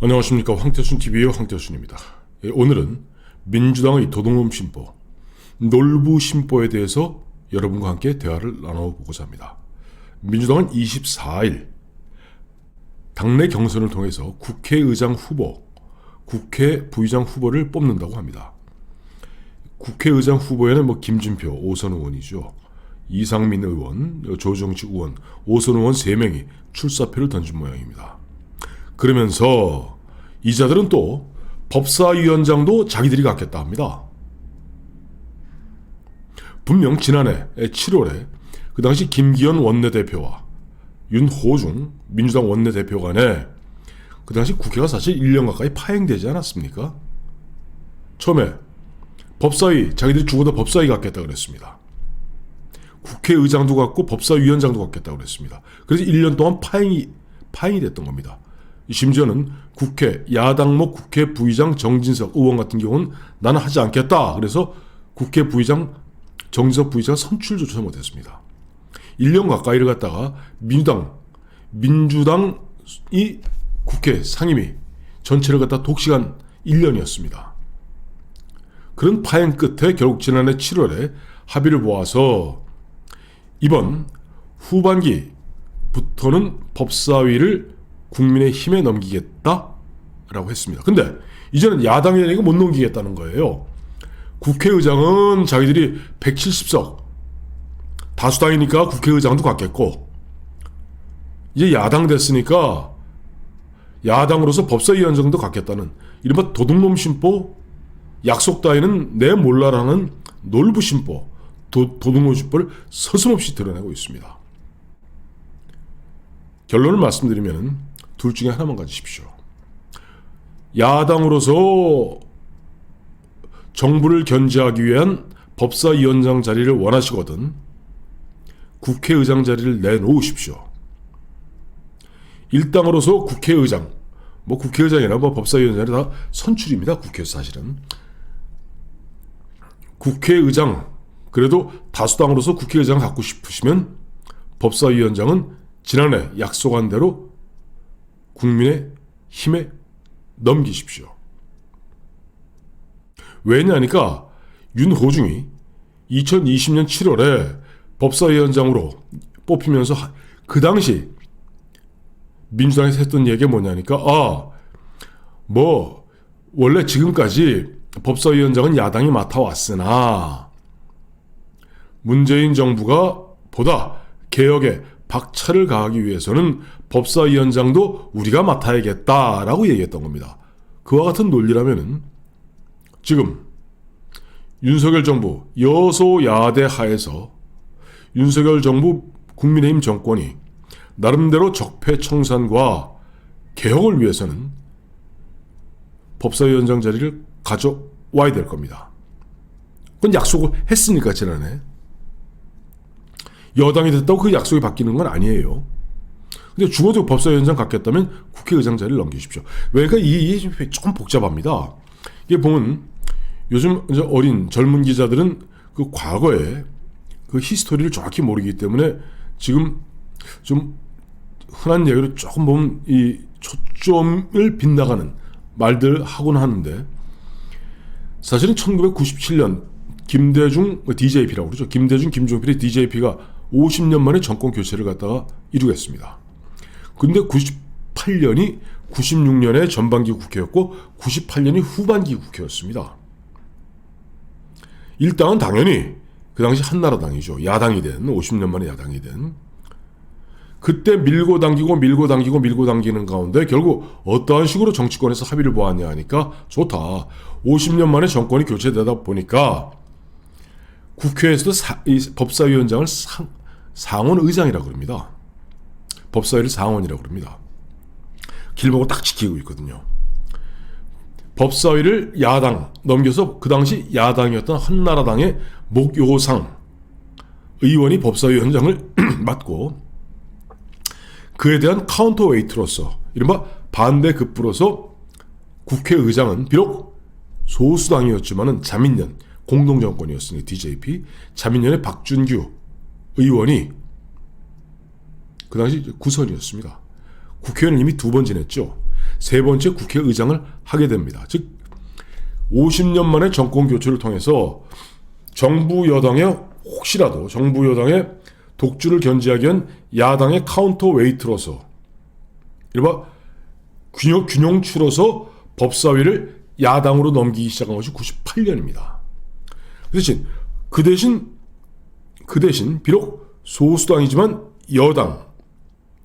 안녕하십니까. 황태순TV의 황태순입니다. 오늘은 민주당의 도둑놈 심보, 놀부 심보에 대해서 여러분과 함께 대화를 나눠보고자 합니다. 민주당은 24일 당내 경선을 통해서 국회의장 후보, 국회 부의장 후보를 뽑는다고 합니다. 국회의장 후보에는 김진표, 오선 의원이죠. 이상민 의원, 조정치 의원, 오선 의원 3명이 출사표를 던진 모양입니다. 그러면서 이자들은 또 법사위원장도 자기들이 갖겠다 합니다. 분명 지난해 7월에 그 당시 김기현 원내대표와 윤호중 민주당 원내대표 간에 그 당시 국회가 사실 1년 가까이 파행되지 않았습니까? 처음에 법사위, 자기들이 죽어도 법사위 갖겠다 그랬습니다. 국회의장도 갖고 법사위원장도 갖겠다 그랬습니다. 그래서 1년 동안 파행이 됐던 겁니다. 심지어는 국회 야당목 국회 부의장 정진석 의원 같은 경우는 나는 하지 않겠다. 그래서 국회 부의장 정진석 부의장 선출조차 못했습니다. 1년 가까이를 갖다가 민주당이 국회 상임위 전체를 갖다 독식한 1년이었습니다. 그런 파행 끝에 결국 지난해 7월에 합의를 모아서 이번 후반기부터는 법사위를 국민의힘에 넘기겠다라고 했습니다. 근데 이제는 야당이 되니까 못 넘기겠다는 거예요. 국회의장은 자기들이 170석 다수당이니까 국회의장도 갖겠고, 이제 야당 됐으니까 야당으로서 법사위원장도 갖겠다는 이른바 도둑놈 심보, 약속 따위는 내 몰라라는 놀부 심보, 도둑놈 심보를 서슴없이 드러내고 있습니다. 결론을 말씀드리면 둘 중에 하나만 가지십시오. 야당으로서 정부를 견제하기 위한 법사위원장 자리를 원하시거든 국회의장 자리를 내놓으십시오. 일당으로서 국회의장, 국회의장이나 법사위원장이 다 선출입니다. 국회에서 사실은. 국회의장, 그래도 다수당으로서 국회의장을 갖고 싶으시면 법사위원장은 지난해 약속한 대로 국민의 힘에 넘기십시오. 왜냐니까 윤호중이 2020년 7월에 법사위원장으로 뽑히면서 그 당시 민주당에서 했던 얘기가 뭐냐니까 원래 지금까지 법사위원장은 야당이 맡아왔으나 문재인 정부가 보다 개혁에 박차를 가하기 위해서는 법사위원장도 우리가 맡아야겠다라고 얘기했던 겁니다. 그와 같은 논리라면은 지금 윤석열 정부 여소야대 하에서 윤석열 정부 국민의힘 정권이 나름대로 적폐청산과 개혁을 위해서는 법사위원장 자리를 가져와야 될 겁니다. 그건 약속을 했으니까 지난해. 여당이 됐다고 그 약속이 바뀌는 건 아니에요. 근데 죽어도 법사위원장 갖겠다면 국회의장 자리를 넘기십시오. 그러니까 이게 조금 복잡합니다. 이게 보면 요즘 어린 젊은 기자들은 그 과거에 그 히스토리를 정확히 모르기 때문에 지금 좀 흔한 얘기로 조금 보면 이 초점을 빗나가는 말들 하곤 하는데, 사실은 1997년 김대중 DJP라고 그러죠. 김대중 김종필의 DJP가 50년 만에 정권 교체를 갖다가 이루겠습니다. 근데 98년이 96년의 전반기 국회였고 98년이 후반기 국회였습니다. 일당은 당연히 그 당시 한나라당이죠. 야당이 된, 50년 만에 야당이 된. 그때 밀고 당기는 가운데 결국 어떠한 식으로 정치권에서 합의를 보았냐 하니까 좋다. 50년 만에 정권이 교체되다 보니까 국회에서도 이 법사위원장을 상원의장이라고 그럽니다. 법사위를 상원이라고 그럽니다. 길목을 딱 지키고 있거든요. 법사위를 야당 넘겨서 그 당시 야당이었던 한나라당의 목요상 의원이 법사위원장을 맡고, 그에 대한 카운터웨이트로서 이른바 반대급부로서 국회의장은 비록 소수당이었지만은 자민련 공동정권이었으니 DJP 자민련의 박준규 의원이 그 당시 구선이었습니다. 국회의원을 이미 2번 지냈죠. 세 번째 국회의장을 하게 됩니다. 즉 50년 만에 정권 교체를 통해서 정부 여당의 독주를 견제하기 위한 야당의 카운터 웨이트로서 이른바 균형추로서 법사위를 야당으로 넘기기 시작한 것이 98년입니다. 그 대신 비록 소수당이지만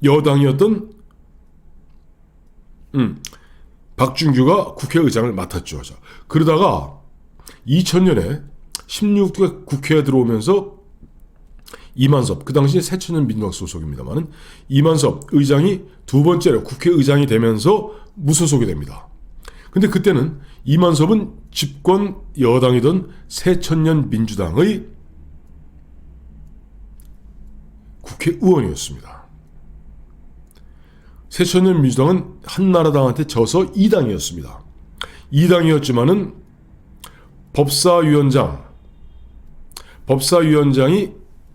여당이었던 박준규가 국회의장을 맡았죠. 그러다가 2000년에 16대 국회에 들어오면서 이만섭, 그 당시 새천년 민주당 소속입니다만 이만섭 의장이 두 번째로 국회의장이 되면서 무소속이 됩니다. 근데 그때는 이만섭은 집권 여당이던 새천년 민주당의 국회의원이었습니다. 새천년 민주당은 한나라당한테 져서 2당이었습니다. 2당이었지만은 법사위원장이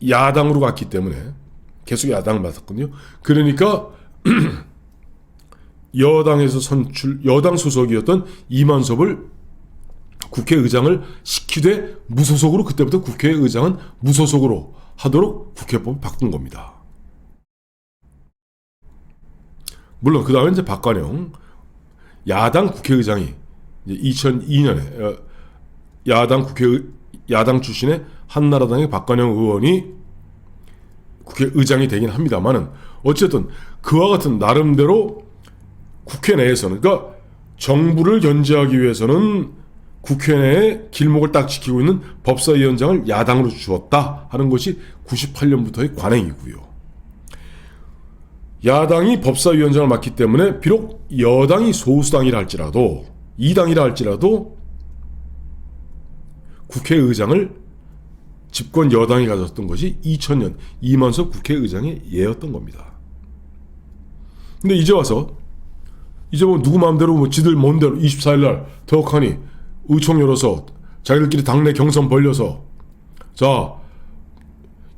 야당으로 갔기 때문에 계속 야당을 맡았거든요. 그러니까 여당 소속이었던 이만섭을 국회의장을 시키되 무소속으로, 그때부터 국회의장은 무소속으로 하도록 국회법을 바꾼 겁니다. 물론 그 다음에 이제 박관영 야당 국회의장이 이제 2002년에 야당 출신의 한나라당의 박관영 의원이 국회의장이 되긴 합니다만은 어쨌든 그와 같은 나름대로 국회 내에서는, 그러니까 정부를 견제하기 위해서는 국회 내에 길목을 딱 지키고 있는 법사위원장을 야당으로 주었다 하는 것이 98년부터의 관행이고요. 야당이 법사위원장을 맡기 때문에 비록 여당이 소수당이라 할지라도 2당이라 할지라도 국회의장을 집권 여당이 가졌던 것이 2000년 이만섭 국회의장의 예였던 겁니다. 근데 이제 뭐 누구 마음대로 뭐 지들 뭔대로 24일날 더욱하니 의총 열어서 자기들끼리 당내 경선 벌려서 자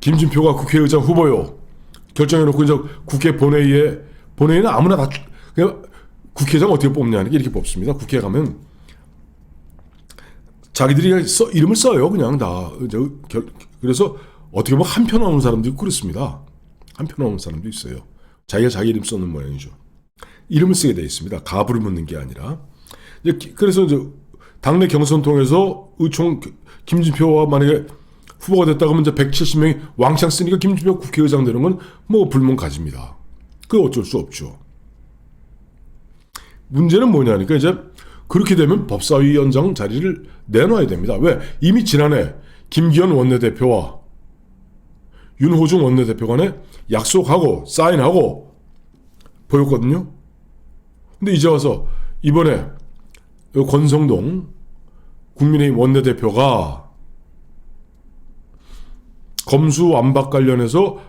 김진표가 국회의장 후보요 결정해놓고 이제 국회 본회의는 아무나 다 그냥 국회의장 어떻게 뽑냐는 게 이렇게 뽑습니다. 국회에 가면 자기들이 이름을 써요. 그냥 다. 그래서 어떻게 보면 한편 나오는 사람도 있고 그렇습니다. 한편 나오는 사람도 있어요. 자기가 자기 이름 써는 모양이죠. 이름을 쓰게 되어 있습니다. 가부를 묻는 게 아니라. 그래서 이제 당내 경선 통해서 의총 김진표와 만약에 후보가 됐다 그러면 이제 170명이 왕창 쓰니까 김진표 국회의장 되는 건 뭐 불문가지입니다. 그거 어쩔 수 없죠. 문제는 뭐냐니까 이제 그렇게 되면 법사위원장 자리를 내놔야 됩니다. 왜? 이미 지난해 김기현 원내대표와 윤호중 원내대표 간에 약속하고 사인하고 보였거든요. 근데 이제 와서 이번에 권성동 국민의힘 원내대표가 검수완박 관련해서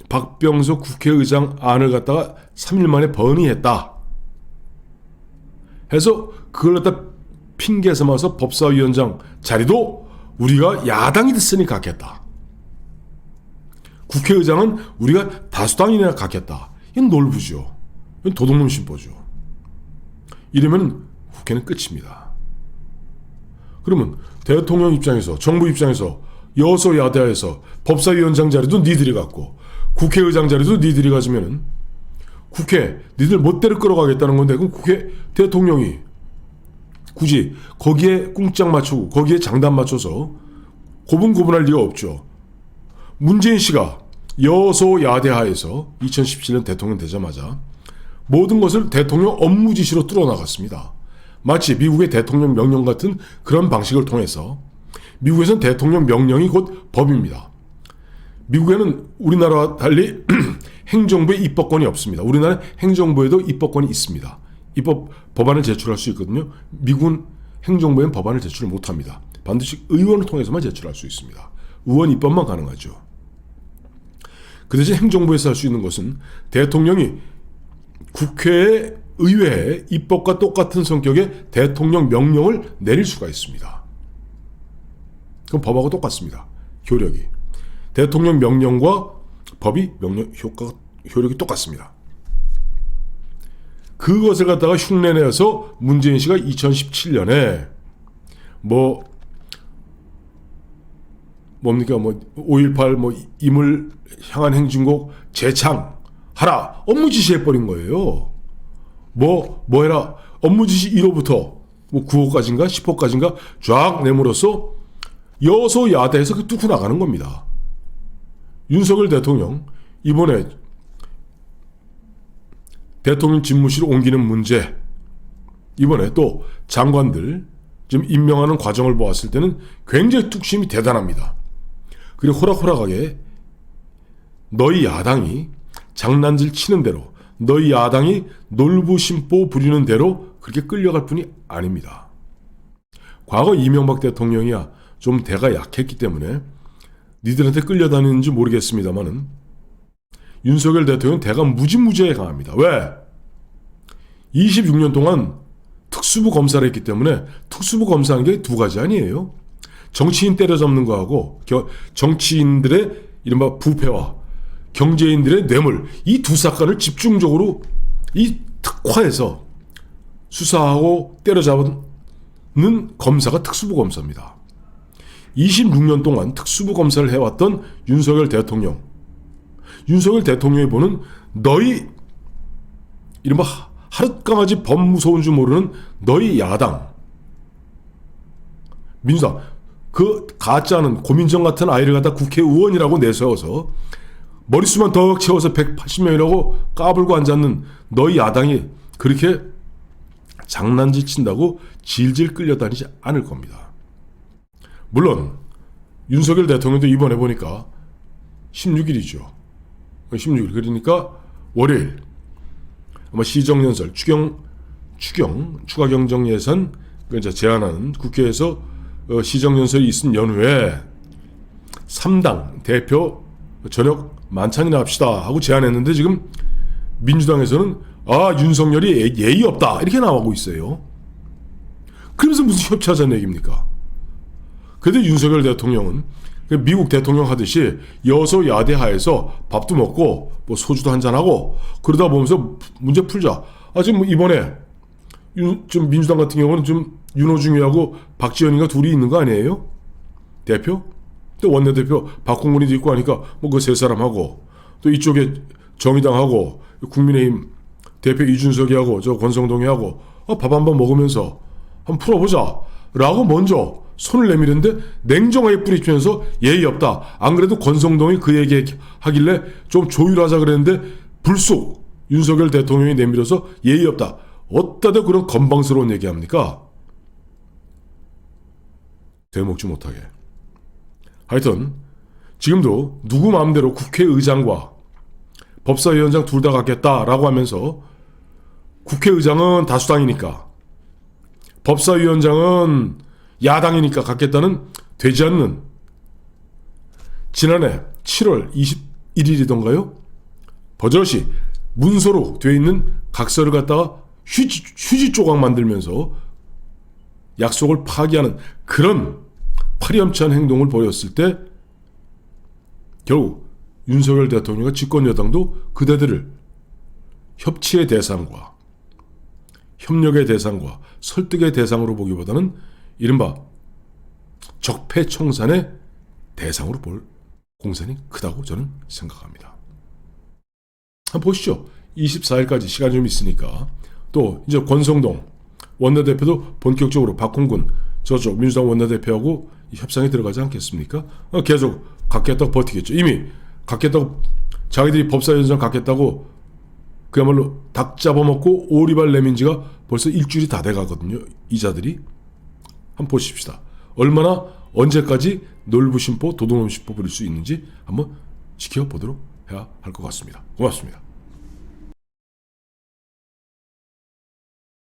박병석 국회의장 안을 갖다가 3일 만에 번의했다 해서 그걸 갖다 핑계 삼아서 법사위원장 자리도 우리가 야당이 됐으니 갖겠다. 국회의장은 우리가 다수당이나 갖겠다. 이건 놀부죠. 이건 도둑놈 심보죠. 이러면 국회는 끝입니다. 그러면 대통령 입장에서, 정부 입장에서, 여소야대에서 법사위원장 자리도 니들이 갖고 국회의장 자리도 니들이 가지면은 국회 니들 멋대로 끌어가겠다는 건데, 그럼 국회 대통령이 굳이 거기에 꿍짝 맞추고 거기에 장단 맞춰서 고분고분할 리가 없죠. 문재인 씨가 여소야대하에서 2017년 대통령 되자마자 모든 것을 대통령 업무 지시로 뚫어나갔습니다. 마치 미국의 대통령 명령 같은 그런 방식을 통해서, 미국에서는 대통령 명령이 곧 법입니다. 미국에는 우리나라와 달리 행정부의 입법권이 없습니다. 우리나라는 행정부에도 입법권이 있습니다. 법안을 제출할 수 있거든요. 미국은 행정부에는 법안을 제출을 못합니다. 반드시 의원을 통해서만 제출할 수 있습니다. 의원 입법만 가능하죠. 그 대신 행정부에서 할 수 있는 것은 대통령이 국회에, 의회에 입법과 똑같은 성격의 대통령 명령을 내릴 수가 있습니다. 그럼 법하고 똑같습니다. 효력이. 대통령 명령과 법이 효력이 똑같습니다. 그것을 갖다가 흉내내서 문재인 씨가 2017년에 뭡니까 5.18 임을 향한 행진곡 재창하라 업무 지시해버린 거예요. 뭐 해라 업무 지시 1호부터 9호까지인가 10호까지인가 쫙 내므로써 여소야대에서 뚫고 나가는 겁니다. 윤석열 대통령 이번에 대통령 집무실 옮기는 문제, 이번에 또 장관들 지금 임명하는 과정을 보았을 때는 굉장히 뚝심이 대단합니다. 그리고 호락호락하게 너희 야당이 장난질 치는 대로, 너희 야당이 놀부심보 부리는 대로 그렇게 끌려갈 뿐이 아닙니다. 과거 이명박 대통령이야 좀 대가 약했기 때문에 니들한테 끌려다니는지 모르겠습니다만은 윤석열 대통령은 대가 무지무지하게 강합니다. 왜? 26년 동안 특수부 검사를 했기 때문에 특수부 검사하는 게 두 가지 아니에요. 정치인 때려잡는 거하고 정치인들의 이른바 부패와 경제인들의 뇌물, 이 두 사건을 집중적으로 이 특화해서 수사하고 때려잡는 검사가 특수부 검사입니다. 26년 동안 특수부 검사를 해왔던 윤석열 대통령이 보는 너희 이른바 하룻강아지 범 무서운 줄 모르는 너희 야당 민주당 그 가짜는 고민정 같은 아이를 갖다 국회의원이라고 내세워서 머릿수만 더 채워서 180명이라고 까불고 앉았는 너희 야당이 그렇게 장난질 친다고 질질 끌려다니지 않을 겁니다. 물론 윤석열 대통령도 이번에 보니까 16일이죠. 16일 그러니까 월요일 아마 시정연설 추가 경정 예산 이제 제안하는 국회에서 시정연설이 있은 연후에 3당 대표 저녁 만찬이나 합시다 하고 제안했는데 지금 민주당에서는 윤석열이 예의 없다 이렇게 나오고 있어요. 그러면서 무슨 협치하자는 얘기입니까? 그런데 윤석열 대통령은 미국 대통령 하듯이 여소야대 하에서 밥도 먹고 소주도 한잔하고 그러다 보면서 문제 풀자. 지금 이번에 좀 민주당 같은 경우는 좀 윤호중이하고 박지원인가 둘이 있는 거 아니에요? 대표? 또 원내대표 박홍근이도 있고 하니까 그 세 사람하고 또 이쪽에 정의당하고 국민의힘 대표 이준석이하고 저 권성동이하고 밥 한번 먹으면서 한번 풀어보자 라고 먼저 손을 내밀는데 냉정하게 뿌리치면서 예의 없다. 안 그래도 권성동이 그 얘기 하길래 좀 조율하자 그랬는데 불쑥 윤석열 대통령이 내밀어서 예의 없다. 어따대 그런 건방스러운 얘기합니까? 대먹지 못하게. 하여튼 지금도 누구 마음대로 국회의장과 법사위원장 둘 다 갖겠다라고 하면서 국회의장은 다수당이니까 법사위원장은 야당이니까 갖겠다는 되지 않는 지난해 7월 21일이던가요? 버젓이 문서로 되어 있는 각서를 갖다가 휴지 조각 만들면서 약속을 파기하는 그런 파렴치한 행동을 보였을 때 결국 윤석열 대통령과 집권여당도 그대들을 협치의 대상과 협력의 대상과 설득의 대상으로 보기보다는 이른바 적폐청산의 대상으로 볼 공산이 크다고 저는 생각합니다. 한번 보시죠. 24일까지 시간이 좀 있으니까 또 이제 권성동 원내대표도 본격적으로 박홍근 저쪽 민주당 원내대표하고 협상에 들어가지 않겠습니까? 계속 갖겠다고 버티겠죠. 이미 갖겠다고 자기들이 법사위원장 갖겠다고 그야말로 닭 잡아먹고 오리발 내민 지가 벌써 일주일이 다 돼가거든요. 이자들이. 한번 보십시다. 얼마나 언제까지 놀부심보 도둑놈심보 부릴 수 있는지 한번 지켜보도록 해야 할 것 같습니다. 고맙습니다.